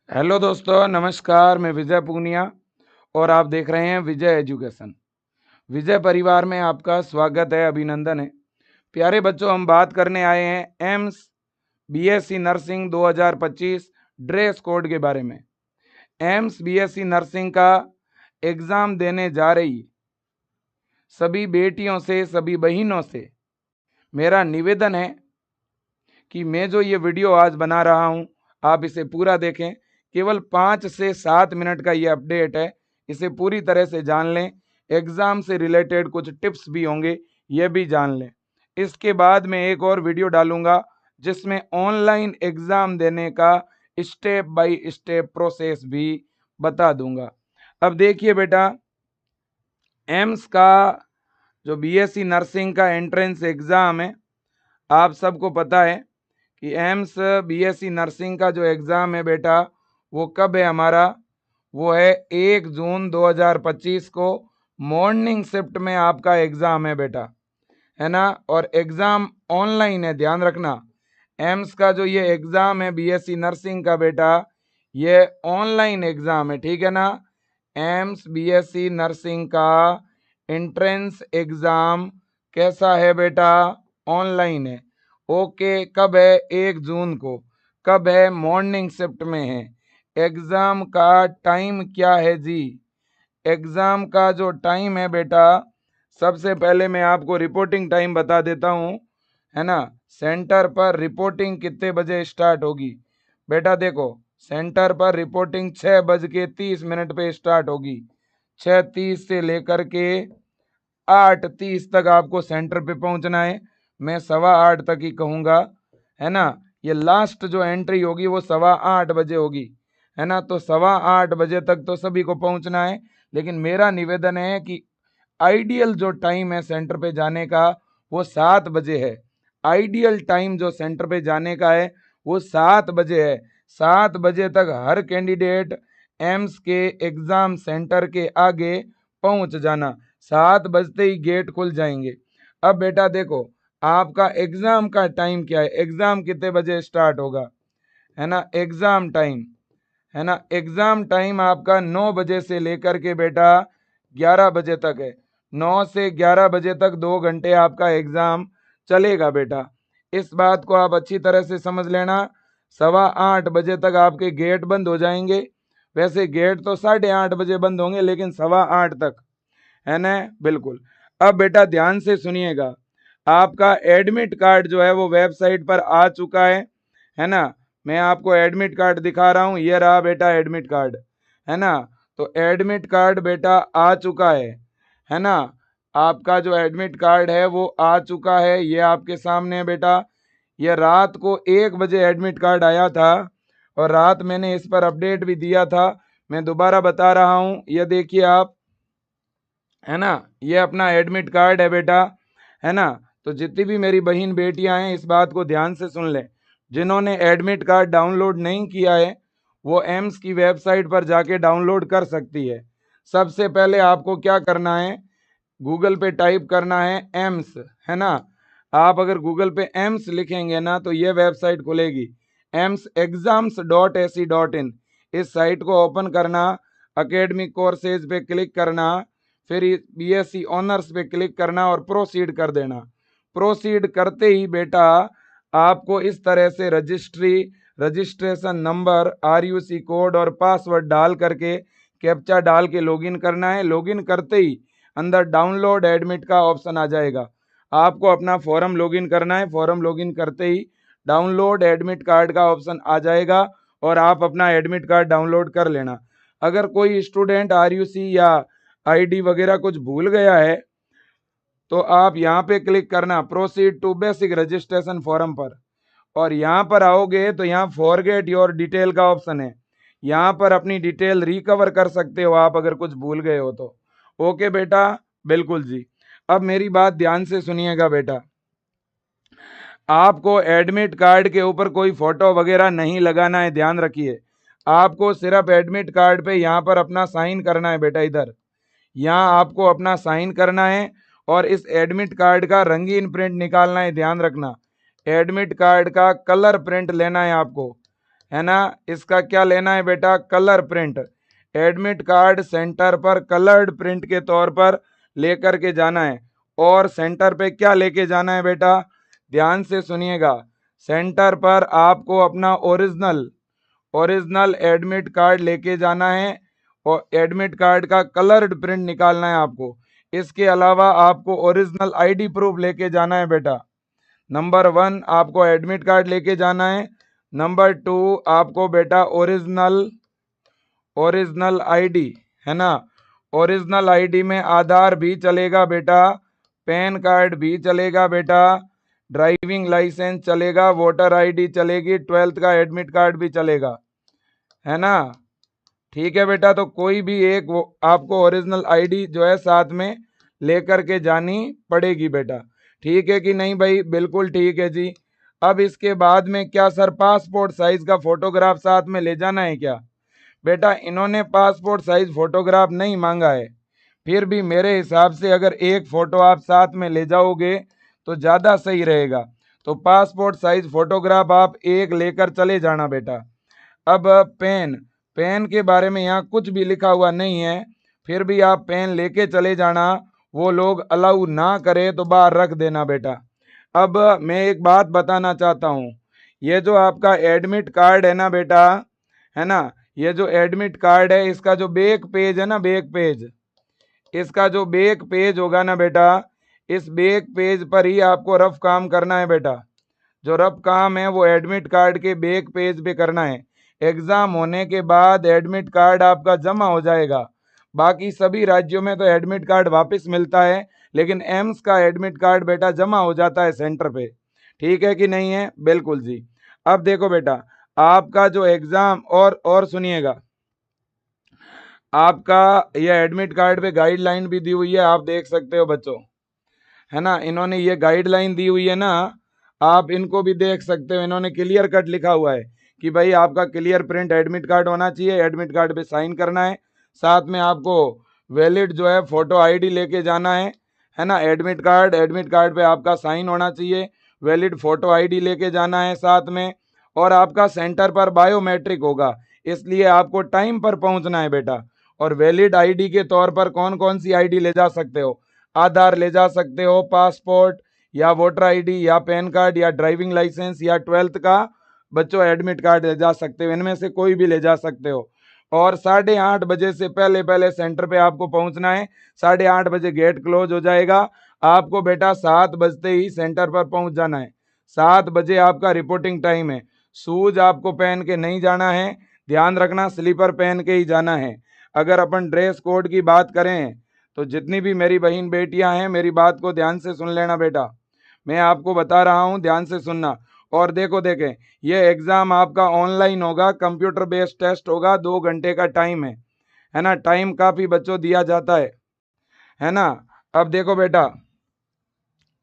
Hello दोस्तों, नमस्कार। मैं विजय पूनिया और आप देख रहे हैं विजय एजुकेशन। विजय परिवार में आपका स्वागत है, अभिनंदन है। प्यारे बच्चों, हम बात करने आए हैं AIIMS BSc nursing 2025 dress code के बारे में। एम्स बीएससी नर्सिंग का एग्ज़ाम देने जा रही सभी बेटियों से, सभी बहनों से मेरा निवेदन है कि मैं जो ये वीडियो आज बना रहा हूँ, आप इसे पूरा देखें। केवल 5 से 7 मिनट का ये अपडेट है, इसे पूरी तरह से जान लें। एग्ज़ाम से रिलेटेड कुछ टिप्स भी होंगे, ये भी जान लें। इसके बाद मैं एक और वीडियो डालूंगा जिसमें ऑनलाइन एग्ज़ाम देने का स्टेप बाय स्टेप प्रोसेस भी बता दूंगा। अब देखिए बेटा, एम्स का जो बीएससी नर्सिंग का एंट्रेंस एग्ज़ाम है, आप सबको पता है कि एम्स बीएससी नर्सिंग का जो एग्ज़ाम है बेटा, वो कब है हमारा? वो है 1 जून 2025 को मॉर्निंग शिफ्ट में आपका एग्ज़ाम है बेटा, है ना। और एग्ज़ाम ऑनलाइन है, ध्यान रखना। एम्स का जो ये एग्ज़ाम है बीएससी नर्सिंग का बेटा, ये ऑनलाइन एग्ज़ाम है, ठीक है ना। एम्स बीएससी नर्सिंग का एंट्रेंस एग्ज़ाम कैसा है बेटा? ऑनलाइन है। ओके, कब है? 1 जून को। कब है? मॉर्निंग शिफ्ट में है। एग्ज़ाम का टाइम क्या है जी? एग्ज़ाम का जो टाइम है बेटा, सबसे पहले मैं आपको रिपोर्टिंग टाइम बता देता हूँ, है ना। सेंटर पर रिपोर्टिंग कितने बजे स्टार्ट होगी? बेटा देखो, सेंटर पर रिपोर्टिंग 6:30 पे स्टार्ट होगी। 6:30 से लेकर के 8:30 तक आपको सेंटर पे पहुंचना है। मैं 8:15 तक ही कहूँगा, है ना। ये लास्ट जो एंट्री होगी वो 8:15 बजे होगी, है ना। तो 8:15 बजे तक तो सभी को पहुंचना है। लेकिन मेरा निवेदन है कि आइडियल जो टाइम है सेंटर पे जाने का, वो 7 बजे है। आइडियल टाइम जो सेंटर पे जाने का है वो 7 बजे है। 7 बजे तक हर कैंडिडेट एम्स के एग्ज़ाम सेंटर के आगे पहुंच जाना। 7 बजते ही गेट खुल जाएंगे। अब बेटा देखो, आपका एग्ज़ाम का टाइम क्या है? एग्ज़ाम कितने बजे स्टार्ट होगा, है ना। एग्ज़ाम टाइम, है ना, एग्ज़ाम टाइम आपका 9 बजे से लेकर के बेटा 11 बजे तक है। 9 से 11 बजे तक 2 घंटे आपका एग्ज़ाम चलेगा बेटा। इस बात को आप अच्छी तरह से समझ लेना। 8:15 बजे तक आपके गेट बंद हो जाएंगे। वैसे गेट तो 8:30 बजे बंद होंगे, लेकिन 8:15 तक, है ना। बिल्कुल। अब बेटा ध्यान से सुनिएगा, आपका एडमिट कार्ड जो है वो वेबसाइट पर आ चुका है ना। मैं आपको एडमिट कार्ड दिखा रहा हूँ, ये रहा बेटा एडमिट कार्ड, है ना। तो एडमिट कार्ड बेटा आ चुका है ना। आपका जो एडमिट कार्ड है वो आ चुका है, ये आपके सामने है बेटा। ये रात को 1 बजे एडमिट कार्ड आया था और रात मैंने इस पर अपडेट भी दिया था। मैं दोबारा बता रहा हूँ, ये देखिए आप, है ना। ये अपना एडमिट कार्ड है बेटा, है ना। तो जितनी भी मेरी बहन बेटियां हैं, इस बात को ध्यान से सुन लें। जिन्होंने एडमिट कार्ड डाउनलोड नहीं किया है, वो एम्स की वेबसाइट पर जाके डाउनलोड कर सकती है। सबसे पहले आपको क्या करना है, गूगल पे टाइप करना है एम्स, है ना। आप अगर गूगल पे एम्स लिखेंगे ना, तो ये वेबसाइट खुलेगी, emsexams.ac.in। इस साइट को ओपन करना, अकेडमिक कोर्सेज पे क्लिक करना, फिर बीएससी ऑनर्स पे क्लिक करना और प्रोसीड कर देना। प्रोसीड करते ही बेटा आपको इस तरह से रजिस्ट्रेशन नंबर, आरयूसी कोड और पासवर्ड डाल करके, कैप्चा डाल के लॉगिन करना है। लॉगिन करते ही अंदर डाउनलोड एडमिट का ऑप्शन आ जाएगा। आपको अपना फॉर्म लॉगिन करना है। फॉर्म लॉगिन करते ही डाउनलोड एडमिट कार्ड का ऑप्शन आ जाएगा और आप अपना एडमिट कार्ड डाउनलोड कर लेना। अगर कोई स्टूडेंट आरयूसी या आईडी वगैरह कुछ भूल गया है, तो आप यहाँ पे क्लिक करना proceed to basic registration form पर, और यहाँ पर आओगे तो यहाँ फॉरगेट योर डिटेल का ऑप्शन है। यहाँ पर अपनी डिटेल रिकवर कर सकते हो आप अगर कुछ भूल गए हो तो। ओके बेटा, बिल्कुल जी। अब मेरी बात ध्यान से सुनिएगा बेटा, आपको एडमिट कार्ड के ऊपर कोई फोटो वगैरह नहीं लगाना है, ध्यान रखिए। आपको सिर्फ एडमिट कार्ड पे यहाँ पर अपना साइन करना है बेटा। इधर यहाँ आपको अपना साइन करना है और इस एडमिट कार्ड का रंगीन प्रिंट निकालना है, ध्यान रखना। एडमिट कार्ड का कलर प्रिंट लेना है आपको, है ना। इसका क्या लेना है बेटा, colour print. Admit card centre पर कलर्ड प्रिंट के तौर पर लेकर के जाना है। और सेंटर पे क्या लेके जाना है बेटा, ध्यान से सुनिएगा। सेंटर पर आपको अपना ओरिजिनल एडमिट कार्ड लेके जाना है और एडमिट कार्ड का कलर्ड प्रिंट निकालना है आपको। इसके अलावा आपको ओरिजिनल आईडी प्रूफ लेके जाना है बेटा। नंबर 1 आपको एडमिट कार्ड लेके जाना है। नंबर 2 आपको बेटा ओरिजिनल आईडी, है ना। ओरिजिनल आईडी में आधार भी चलेगा बेटा, पैन कार्ड भी चलेगा बेटा, ड्राइविंग लाइसेंस चलेगा, वोटर आईडी चलेगी, 12th का एडमिट कार्ड भी चलेगा, है ना। ठीक है बेटा, तो कोई भी एक आपको ओरिजिनल आईडी जो है साथ में लेकर के जानी पड़ेगी बेटा। ठीक है कि नहीं भाई, बिल्कुल ठीक है जी। अब इसके बाद में क्या सर, पासपोर्ट साइज का फोटोग्राफ साथ में ले जाना है क्या? बेटा इन्होंने पासपोर्ट साइज फोटोग्राफ नहीं मांगा है, फिर भी मेरे हिसाब से अगर एक फोटो आप साथ में ले जाओगे तो ज़्यादा सही रहेगा। तो पासपोर्ट साइज फोटोग्राफ आप एक लेकर चले जाना बेटा। अब पेन के बारे में यहाँ कुछ भी लिखा हुआ नहीं है, फिर भी आप पेन लेके चले जाना। वो लोग अलाउ ना करे तो बाहर रख देना बेटा। अब मैं एक बात बताना चाहता हूँ, ये जो आपका एडमिट कार्ड है ना बेटा, है ना, ये जो एडमिट कार्ड है इसका जो बैक पेज है ना, बैक पेज, इसका जो बैक पेज होगा ना बेटा, इस बैक पेज पर ही आपको रफ काम करना है बेटा। जो रफ काम है वो एडमिट कार्ड के बैक पेज पे करना है। एग्जाम होने के बाद एडमिट कार्ड आपका जमा हो जाएगा। बाकी सभी राज्यों में तो एडमिट कार्ड वापस मिलता है, लेकिन एम्स का एडमिट कार्ड बेटा जमा हो जाता है सेंटर पे। ठीक है कि नहीं है? बिल्कुल जी। अब देखो बेटा, आपका जो एग्जाम और सुनिएगा, आपका यह एडमिट कार्ड पे गाइडलाइन भी दी हुई है, आप देख सकते हो बच्चों, है ना। इन्होंने ये गाइडलाइन दी हुई है ना, आप इनको भी देख सकते हो। इन्होंने क्लियर कट लिखा हुआ है कि भाई आपका क्लियर प्रिंट एडमिट कार्ड होना चाहिए, एडमिट कार्ड पे साइन करना है, साथ में आपको वैलिड जो है फोटो आईडी लेके जाना है ना। एडमिट कार्ड पे आपका साइन होना चाहिए, वैलिड फोटो आईडी लेके जाना है साथ में। और आपका सेंटर पर बायोमेट्रिक होगा, इसलिए आपको टाइम पर पहुंचना है बेटा। और वैलिड आईडी के तौर पर कौन कौन सी आईडी ले जा सकते हो, आधार ले जा सकते हो, पासपोर्ट या वोटर आईडी या पैन कार्ड या ड्राइविंग लाइसेंस या 12th का बच्चों एडमिट कार्ड ले जा सकते हो, इनमें से कोई भी ले जा सकते हो। और 8:30 से पहले पहले सेंटर पे आपको पहुंचना है। 8:30 गेट क्लोज हो जाएगा, आपको बेटा 7 बजते ही सेंटर पर पहुंच जाना है। 7 बजे आपका रिपोर्टिंग टाइम है। शूज आपको पहन के नहीं जाना है, ध्यान रखना, स्लीपर पहन के ही जाना है। अगर अपन ड्रेस कोड की बात करें तो जितनी भी मेरी बहन बेटियां हैं, मेरी बात को ध्यान से सुन लेना बेटा, मैं आपको बता रहा हूं, ध्यान से सुनना। और देखो देखें, ये एग्जाम आपका ऑनलाइन होगा, कंप्यूटर बेस्ड टेस्ट होगा, 2 घंटे का टाइम है ना। टाइम काफी बच्चों दिया जाता है ना। अब देखो बेटा,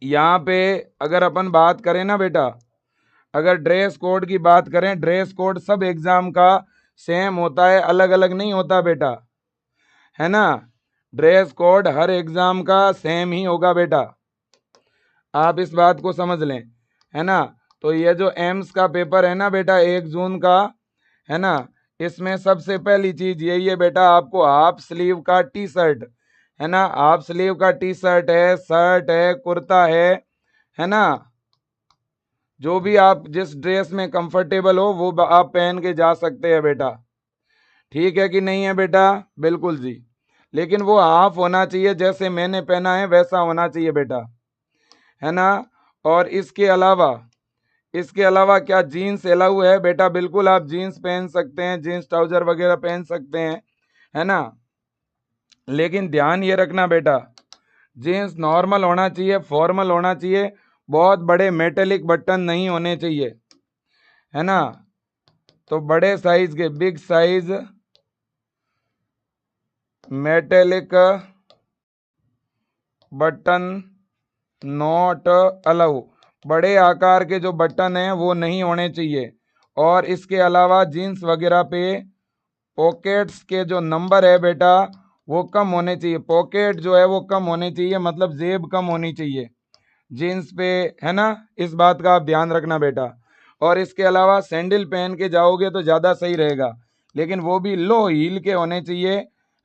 यहाँ पे अगर अपन बात करें ना बेटा, अगर ड्रेस कोड की बात करें, ड्रेस कोड सब एग्जाम का सेम होता है, अलग अलग नहीं होता बेटा, है ना। ड्रेस कोड हर एग्जाम का सेम ही होगा बेटा, आप इस बात को समझ लें, है ना। तो ये जो एम्स का पेपर है ना बेटा 1 जून का, है ना, इसमें सबसे पहली चीज यही है बेटा, आपको हाफ स्लीव का टी शर्ट, है ना, हाफ स्लीव का टी शर्ट है, शर्ट है, कुर्ता है ना, जो भी आप जिस ड्रेस में कंफर्टेबल हो वो आप पहन के जा सकते हैं बेटा। ठीक है कि नहीं है बेटा? बिल्कुल जी। लेकिन वो हाफ होना चाहिए, जैसे मैंने पहना है वैसा होना चाहिए बेटा, है ना। और इसके अलावा क्या जीन्स अलाउ है बेटा? बिल्कुल आप जीन्स पहन सकते हैं, जीन्स ट्राउजर वगैरह पहन सकते हैं, है ना। लेकिन ध्यान ये रखना बेटा, जीन्स नॉर्मल होना चाहिए, फॉर्मल होना चाहिए, बहुत बड़े मेटेलिक बटन नहीं होने चाहिए, है ना। तो बड़े साइज के big size metallic button not allow, बड़े आकार के जो बटन हैं वो नहीं होने चाहिए। और इसके अलावा जीन्स वगैरह पे पॉकेट्स के जो नंबर है बेटा वो कम होने चाहिए, पॉकेट जो है वो कम होने चाहिए, मतलब जेब कम होनी चाहिए जीन्स पे, है ना। इस बात का आप ध्यान रखना बेटा। और इसके अलावा सैंडल पहन के जाओगे तो ज़्यादा सही रहेगा, लेकिन वो भी लो हील के होने चाहिए,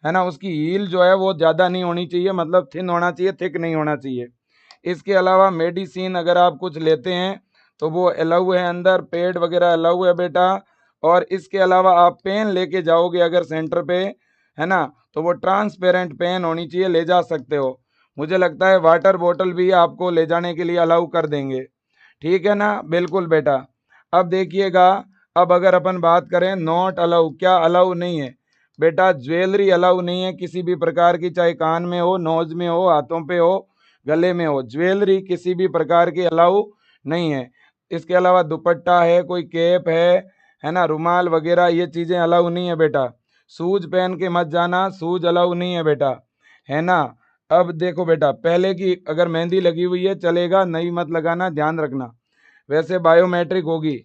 है ना। उसकी हील जो है वो ज़्यादा नहीं होनी चाहिए, मतलब थिन होना चाहिए, थिक नहीं होना चाहिए। इसके अलावा मेडिसिन अगर आप कुछ लेते हैं तो वो अलाउ है, अंदर पेड वगैरह अलाउ है बेटा। और इसके अलावा आप पेन लेके जाओगे अगर सेंटर पे, है ना, तो वो ट्रांसपेरेंट पेन होनी चाहिए, ले जा सकते हो। मुझे लगता है वाटर बोतल भी आपको ले जाने के लिए अलाउ कर देंगे, ठीक है ना। बिल्कुल बेटा। अब देखिएगा, अब अगर अपन बात करें नॉट अलाउ, क्या अलाउ नहीं है बेटा, ज्वेलरी अलाउ नहीं है किसी भी प्रकार की, चाहे कान में हो, नोज में हो, हाथों पे हो, गले में हो, ज्वेलरी किसी भी प्रकार की अलाउ नहीं है। इसके अलावा दुपट्टा है, कोई कैप है ना, रुमाल वगैरह ये चीज़ें अलाउ नहीं है बेटा। शूज पहन के मत जाना, शूज अलाउ नहीं है बेटा, है ना। अब देखो बेटा, पहले की अगर मेहंदी लगी हुई है चलेगा, नई मत लगाना, ध्यान रखना। वैसे बायोमेट्रिक होगी,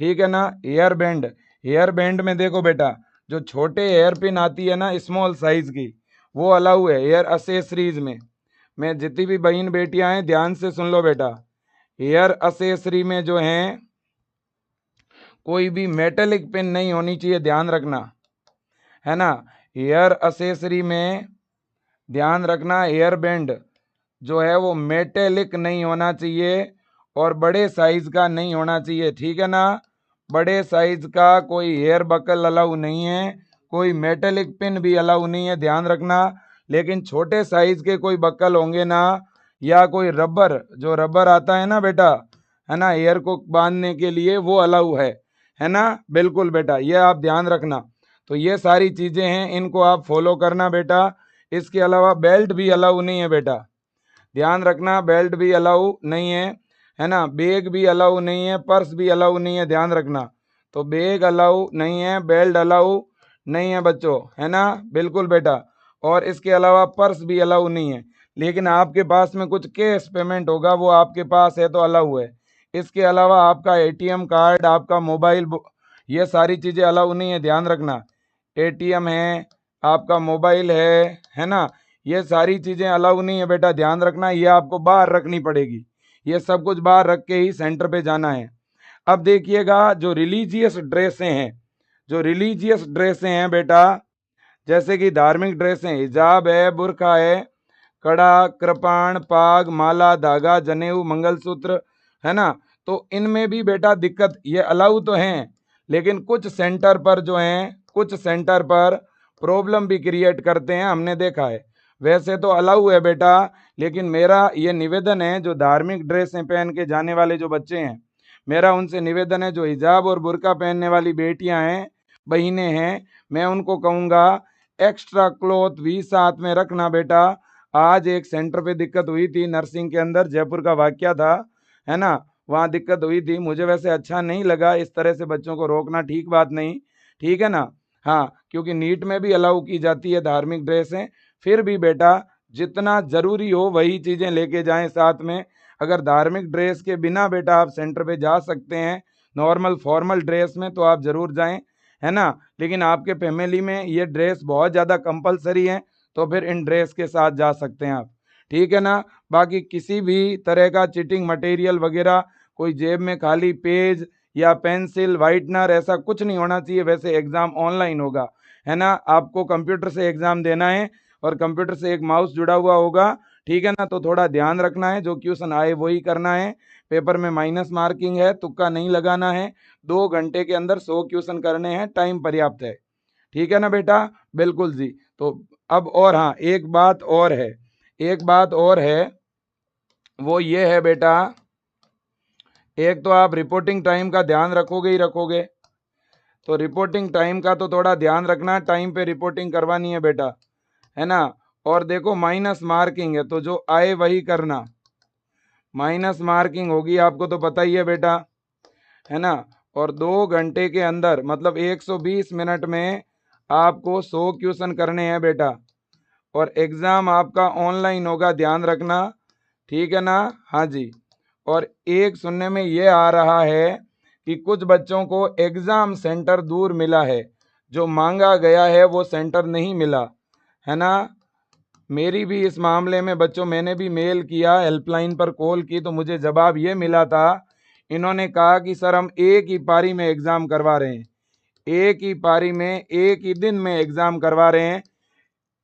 ठीक है ना। हेयर बैंड, हेयर बैंड में देखो बेटा, जो छोटे हेयर पिन आती है ना स्मॉल साइज की, वो अलाउ है हेयर असेसरीज में। मैं जितनी भी बहन बेटियां हैं ध्यान से सुन लो बेटा, हेयर असेसरी में जो हैं कोई भी मेटेलिक पिन नहीं होनी चाहिए, ध्यान रखना, है ना। हेयर असेसरी में ध्यान रखना, हेयर बैंड जो है वो मेटेलिक नहीं होना चाहिए और बड़े साइज का नहीं होना चाहिए, ठीक है ना। बड़े साइज का कोई हेयर बकल अलाउ नहीं है, कोई मेटेलिक पिन भी अलाउ नहीं है, ध्यान रखना। लेकिन छोटे साइज के कोई बकल होंगे ना, या कोई रबर, जो रबर आता है ना बेटा, है ना, हेयर को बांधने के लिए, वो अलाउ है ना। बिल्कुल बेटा, ये आप ध्यान रखना। तो ये सारी चीजें हैं, इनको आप फॉलो करना बेटा। इसके अलावा बेल्ट भी अलाउ नहीं है बेटा, ध्यान रखना, बेल्ट भी अलाउ नहीं है ना। बैग भी अलाउ नहीं है, पर्स भी अलाउ नहीं है, ध्यान रखना। तो बैग अलाउ नहीं है, बेल्ट अलाउ नहीं है बच्चों, है ना। बिल्कुल बेटा। और इसके अलावा पर्स भी अलाउ नहीं है, लेकिन आपके पास में कुछ कैश पेमेंट होगा, वो आपके पास है तो अलाउ है। इसके अलावा आपका एटीएम कार्ड, आपका मोबाइल, ये सारी चीज़ें अलाउ नहीं है, ध्यान रखना। एटीएम है, आपका मोबाइल है ना, ये सारी चीज़ें अलाउ नहीं है बेटा, ध्यान रखना। ये आपको बाहर रखनी पड़ेगी, ये सब कुछ बाहर रख के ही सेंटर पे जाना है। अब देखिएगा, जो रिलीजियस ड्रेसें हैं, जो रिलीजियस ड्रेसें हैं बेटा, जैसे कि धार्मिक ड्रेसें, हिजाब है, बुर्का है, कड़ा, कृपाण, पाग, माला, धागा, जनेऊ, मंगलसूत्र, है ना। तो इनमें भी बेटा दिक्कत, ये अलाउ तो हैं, लेकिन कुछ सेंटर पर जो हैं, कुछ सेंटर पर प्रॉब्लम भी क्रिएट करते हैं, हमने देखा है। वैसे तो अलाउ है बेटा, लेकिन मेरा ये निवेदन है, जो धार्मिक ड्रेसें पहन के जाने वाले जो बच्चे हैं, मेरा उनसे निवेदन है, जो हिजाब और बुर्का पहनने वाली बेटियां हैं, बहनें हैं, मैं उनको कहूँगा एक्स्ट्रा क्लॉथ भी साथ में रखना बेटा। आज एक सेंटर पे दिक्कत हुई थी, नर्सिंग के अंदर, जयपुर का वाकया था, है ना। वहाँ दिक्कत हुई थी, मुझे वैसे अच्छा नहीं लगा, इस तरह से बच्चों को रोकना ठीक बात नहीं, ठीक है ना। हाँ, क्योंकि नीट में भी अलाउ की जाती है धार्मिक ड्रेसें, फिर भी बेटा जितना ज़रूरी हो वही चीज़ें लेके जाएं साथ में। अगर धार्मिक ड्रेस के बिना बेटा आप सेंटर पे जा सकते हैं, नॉर्मल फॉर्मल ड्रेस में, तो आप ज़रूर जाएं, है ना। लेकिन आपके फैमिली में ये ड्रेस बहुत ज़्यादा कंपलसरी है, तो फिर इन ड्रेस के साथ जा सकते हैं आप, ठीक है ना। बाकी किसी भी तरह का चीटिंग मटेरियल वगैरह, कोई जेब में खाली पेज या पेंसिल, वाइटनर, ऐसा कुछ नहीं होना चाहिए। वैसे एग्ज़ाम ऑनलाइन होगा, है ना, आपको कंप्यूटर से एग्ज़ाम देना है और कंप्यूटर से एक माउस जुड़ा हुआ होगा, ठीक है ना। तो थोड़ा ध्यान रखना है, जो क्वेश्चन आए वही करना है। पेपर में माइनस मार्किंग है, तुक्का नहीं लगाना है। 2 घंटे के अंदर 100 क्वेश्चन करने हैं, टाइम पर्याप्त है, ठीक है ना बेटा। बिल्कुल जी। तो अब और हाँ, एक बात और है, एक बात और है, वो ये है बेटा, एक तो आप रिपोर्टिंग टाइम का ध्यान रखोगे ही रखोगे, तो रिपोर्टिंग टाइम का तो थोड़ा ध्यान रखना, टाइम पे रिपोर्टिंग करवानी है बेटा, है ना। और देखो माइनस मार्किंग है, तो जो आए वही करना, माइनस मार्किंग होगी, आपको तो पता ही है बेटा, है ना। और 2 घंटे के अंदर मतलब 120 मिनट में आपको 100 क्वेश्चन करने हैं बेटा। और एग्ज़ाम आपका ऑनलाइन होगा, ध्यान रखना, ठीक है ना। हाँ जी। और एक सुनने में ये आ रहा है कि कुछ बच्चों को एग्ज़ाम सेंटर दूर मिला है, जो मांगा गया है वो सेंटर नहीं मिला, है ना। मेरी भी इस मामले में बच्चों, मैंने भी मेल किया, हेल्पलाइन पर कॉल की, तो मुझे जवाब ये मिला था इन्होंने कहा कि सर हम एक ही पारी में एग्ज़ाम करवा रहे हैं, एक ही पारी में एक ही दिन में एग्ज़ाम करवा रहे हैं,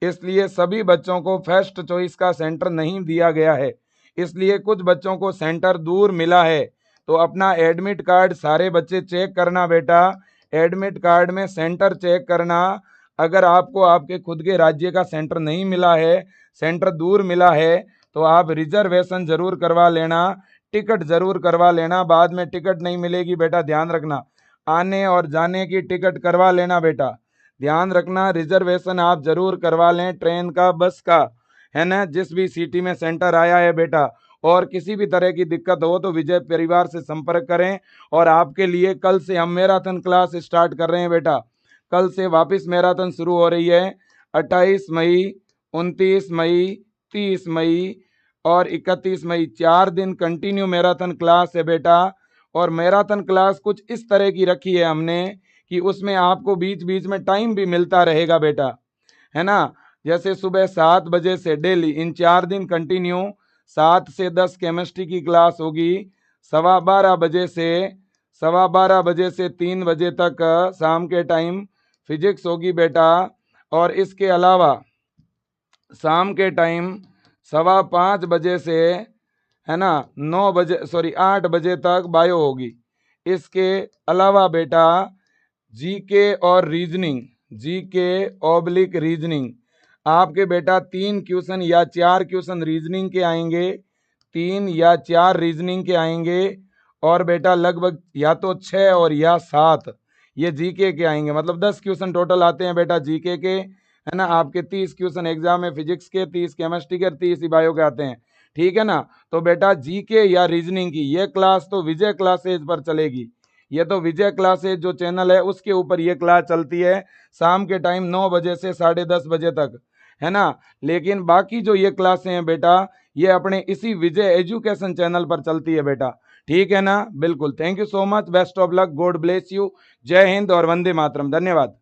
इसलिए सभी बच्चों को फर्स्ट चॉइस का सेंटर नहीं दिया गया है, इसलिए कुछ बच्चों को सेंटर दूर मिला है। तो अपना एडमिट कार्ड सारे बच्चे चेक करना बेटा, एडमिट कार्ड में सेंटर चेक करना। अगर आपको आपके खुद के राज्य का सेंटर नहीं मिला है, सेंटर दूर मिला है, तो आप रिजर्वेशन जरूर करवा लेना, टिकट जरूर करवा लेना। बाद में टिकट नहीं मिलेगी बेटा, ध्यान रखना, आने और जाने की टिकट करवा लेना बेटा, ध्यान रखना। रिजर्वेशन आप जरूर करवा लें, ट्रेन का, बस का, है ना, जिस भी सिटी में सेंटर आया है बेटा। और किसी भी तरह की दिक्कत हो तो विजय परिवार से संपर्क करें। और आपके लिए कल से हम मैराथन क्लास स्टार्ट कर रहे हैं बेटा, कल से वापस मैराथन शुरू हो रही है। 28 मई, 29 मई, 30 मई और 31 मई, 4 दिन कंटिन्यू मैराथन क्लास है बेटा। और मैराथन क्लास कुछ इस तरह की रखी है हमने कि उसमें आपको बीच बीच में टाइम भी मिलता रहेगा बेटा, है ना। जैसे सुबह 7 बजे से डेली इन 4 दिन कंटिन्यू 7 से 10 केमिस्ट्री की क्लास होगी, 12:15 बजे से 3 बजे तक शाम के टाइम फिजिक्स होगी बेटा। और इसके अलावा शाम के टाइम 5:15 बजे से, है ना, 8 बजे तक बायो होगी। इसके अलावा बेटा जीके और रीजनिंग, जीके ऑब्लिक रीजनिंग, आपके बेटा 3 क्वेश्चन या 4 क्वेश्चन रीजनिंग के आएंगे, 3 या 4 रीजनिंग के आएंगे। और बेटा लगभग या तो 6 और या 7 ये जीके के आएंगे, मतलब 10 क्वेश्चन टोटल आते हैं बेटा जीके के, है ना। आपके 30 क्वेश्चन एग्जाम में फिजिक्स के, 30 केमिस्ट्री के, 30 बायो के आते हैं, ठीक है ना। तो बेटा जीके या रीजनिंग की ये क्लास तो विजय क्लासेज पर चलेगी, ये तो विजय क्लासेज जो चैनल है उसके ऊपर ये क्लास चलती है शाम के टाइम 9 बजे से 10:30 बजे तक, है ना। लेकिन बाकी जो ये क्लासें हैं बेटा ये अपने इसी विजय एजुकेशन चैनल पर चलती है बेटा, ठीक है ना। बिल्कुल, thank you so much, best of luck, God bless you, जय हिंद और वंदे मातरम, धन्यवाद।